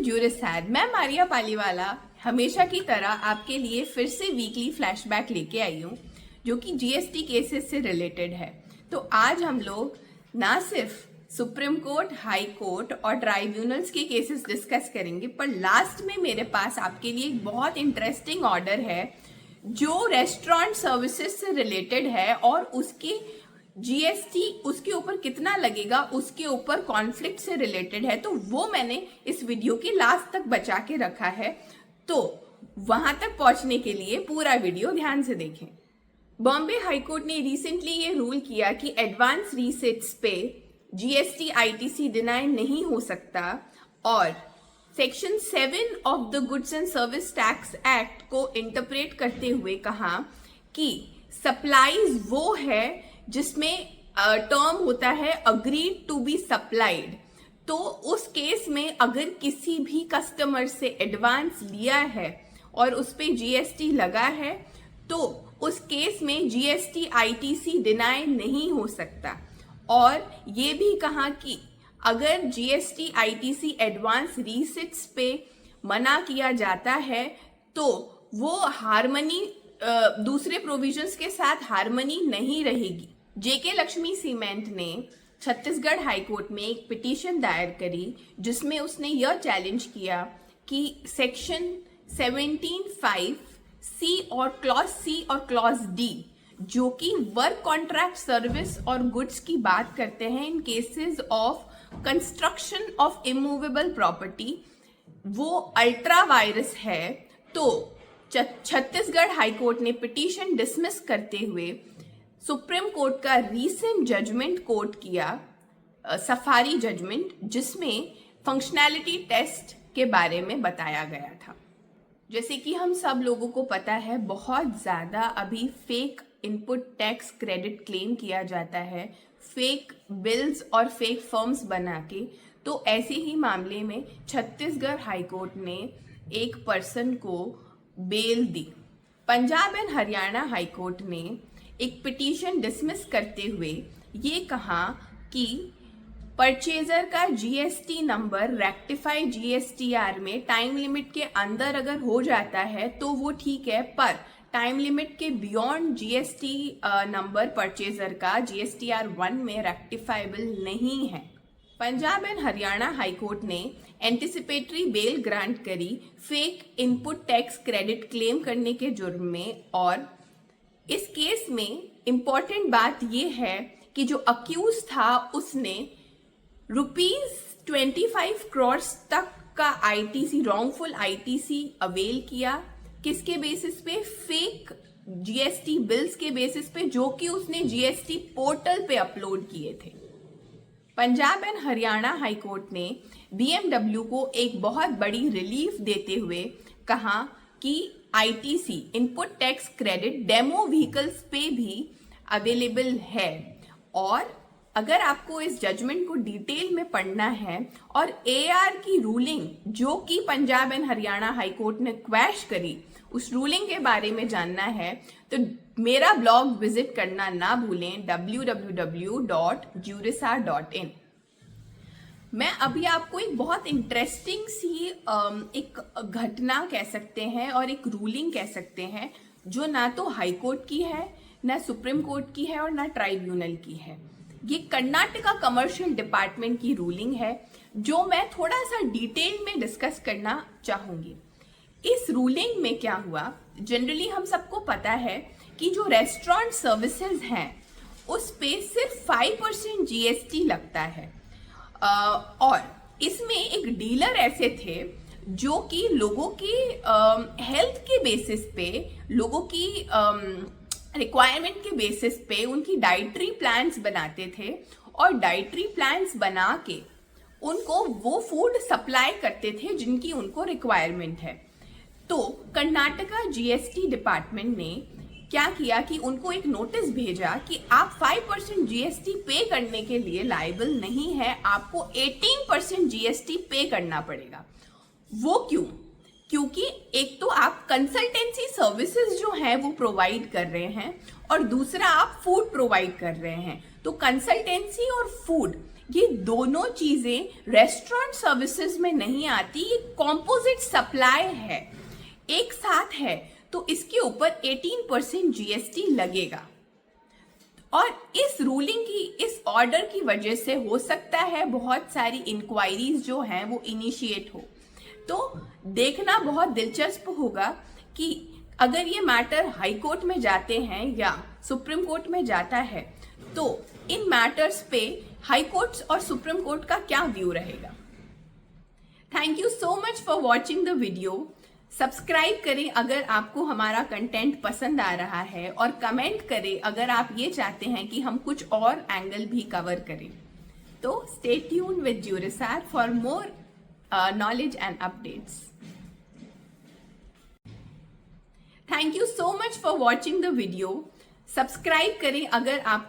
ज्यूरिसैड। मैं मारिया पालीवाला हमेशा की तरह आपके लिए फिर से वीकली फ्लैशबैक लेके आई हूँ जो कि जीएसटी केसेस से रिलेटेड है। तो आज हम लोग ना सिर्फ सुप्रीम कोर्ट, हाई कोर्ट और ट्राइब्यूनल्स के केसेस डिस्कस करेंगे, पर लास्ट में मेरे पास आपके लिए एक बहुत इंटरेस्टिंग ऑर्डर है जो रेस्टोरेंट सर्विसेज से रिलेटेड है और उसके जीएसटी उसके ऊपर कितना लगेगा उसके ऊपर कॉन्फ्लिक्ट से रिलेटेड है। तो वो मैंने इस वीडियो के लास्ट तक बचा के रखा है, तो वहां तक पहुंचने के लिए पूरा वीडियो ध्यान से देखें। बॉम्बे हाई कोर्ट ने रिसेंटली ये रूल किया कि एडवांस रीसेट्स पे जीएसटी आईटीसी डिनाई नहीं हो सकता और section 7 of the goods and service tax act को इंटरप्रेट करते हुए कहा कि सप्लाईज वो है जिसमें टर्म होता है अग्रीड टू बी सप्लाइड। तो उस केस में अगर किसी भी कस्टमर से एडवांस लिया है और उस पे जीएसटी लगा है तो उस केस में जीएसटी आईटीसी डिनाई नहीं हो सकता। और ये भी कहा कि अगर जीएसटी आईटीसी एडवांस रीसिट्स पे मना किया जाता है तो वो हार्मनी दूसरे प्रोविजंस के साथ हार्मनी नहीं रहेगी। जेके लक्ष्मी सीमेंट ने छत्तीसगढ़ हाई कोर्ट में एक पिटीशन दायर करी जिसमें उसने यह चैलेंज किया कि सेक्शन 17(5) सी और क्लॉज सी और क्लॉज डी जो कि वर्क कॉन्ट्रैक्ट सर्विस और गुड्स की बात करते हैं in cases of construction of immovable property, वो अल्ट्रा वायरस है। तो छत्तीसगढ़ हाई कोर्ट ने पिटीशन डिसमिस करते हुए सुप्रीम कोर्ट का रीसेंट जजमेंट कोट किया, सफारी जजमेंट, जिसमें फंक्शनैलिटी टेस्ट के बारे में बताया गया था। जैसे कि हम सब लोगों को पता है बहुत ज़्यादा अभी fake input tax credit claim किया जाता है, फेक बिल्स और फेक फर्म्स बना के। तो ऐसे ही मामले में छत्तीसगढ़ हाई कोर्ट ने एक पर्सन को बेल दी। Punjab and Haryana high court ने एक पिटीशन डिसमिस करते हुए ये कहा कि परचेजर का जीएसटी नंबर रेक्टिफाई जीएसटीआर में टाइम लिमिट के अंदर अगर हो जाता है तो वो ठीक है, पर टाइम लिमिट के बियॉन्ड जीएसटी नंबर परचेजर का जीएसटीआर 1 में रेक्टिफाइबल नहीं है। Punjab and Haryana high court ने एंटिसिपेटरी बेल ग्रांट करी fake input tax credit claim करने के जुर्म में। और इस केस में इंपॉर्टेंट बात यह है कि जो अक्यूज था उसने ₹25 करोड़ तक का आईटीसी, रॉन्गफुल आईटीसी अवेल किया। किसके बेसिस पे? फेक जीएसटी बिल्स के बेसिस पे जो कि उसने जीएसटी पोर्टल पे अपलोड किए थे। Punjab and Haryana high court ने बीएमडब्ल्यू को एक बहुत बड़ी रिलीफ देते हुए कहा कि ITC input tax credit demo vehicles पे भी अवेलेबल है। और अगर आपको इस जजमेंट को डिटेल में पढ़ना है और एआर की रूलिंग जो कि Punjab and Haryana high court ने क्वैश करी, उस रूलिंग के बारे में जानना है तो मेरा ब्लॉग विजिट करना ना भूलें www.jurisa.in। मैं अभी आपको एक बहुत इंटरेस्टिंग सी एक घटना कह सकते हैं और एक रूलिंग कह सकते हैं जो ना तो हाई कोर्ट की है, ना सुप्रीम कोर्ट की है और ना ट्राइब्यूनल की है। ये कर्नाटका कमर्शियल डिपार्टमेंट की रूलिंग है जो मैं थोड़ा सा डिटेल में डिस्कस करना चाहूंगी। इस रूलिंग में क्या हुआ, जनरली हम सबको पता है कि जो रेस्टोरेंट सर्विसेज हैं उस पे सिर्फ 5% जीएसटी लगता है। और इसमें एक डीलर ऐसे थे जो कि लोगों की हेल्थ के बेसिस पे, लोगों की रिक्वायरमेंट के बेसिस पे उनकी डाइटरी प्लान्स बनाते थे और डाइटरी प्लान्स बना के उनको वो फूड सप्लाई करते थे जिनकी उनको रिक्वायरमेंट है। तो कर्नाटका जीएसटी डिपार्टमेंट ने क्या किया कि उनको एक नोटिस भेजा कि आप 5% जीएसटी पे करने के लिए लायबल नहीं है, आपको 18% जीएसटी पे करना पड़ेगा। वो क्यों? क्योंकि एक तो आप कंसल्टेंसी सर्विसेज जो है वो प्रोवाइड कर रहे हैं और दूसरा आप फूड प्रोवाइड कर रहे हैं। तो कंसल्टेंसी और फूड ये दोनों चीजें रेस्टोरेंट सर्विसेज में नहीं आती, ये कॉम्पोजिट सप्लाई है, एक साथ है, तो इसके ऊपर 18% जीएसटी लगेगा। और इस रूलिंग की, इस ऑर्डर की वजह से हो सकता है बहुत सारी इंक्वायरीज जो हैं वो इनिशिएट हो। तो देखना बहुत दिलचस्प होगा कि अगर ये मैटर हाई कोर्ट में जाते हैं या सुप्रीम कोर्ट में जाता है तो इन मैटर्स पे हाई कोर्ट और सुप्रीम कोर्ट का क्या व्यू रहेगा। Thank you so much for watching the video. Subscribe करें अगर आपको हमारा कंटेंट पसंद आ रहा है, और कमेंट करें अगर आप ये चाहते हैं कि हम कुछ और एंगल भी कवर करें। तो stay tune with Jurisar for more knowledge and updates. Thank you so much for watching the video. Subscribe करें अगर आप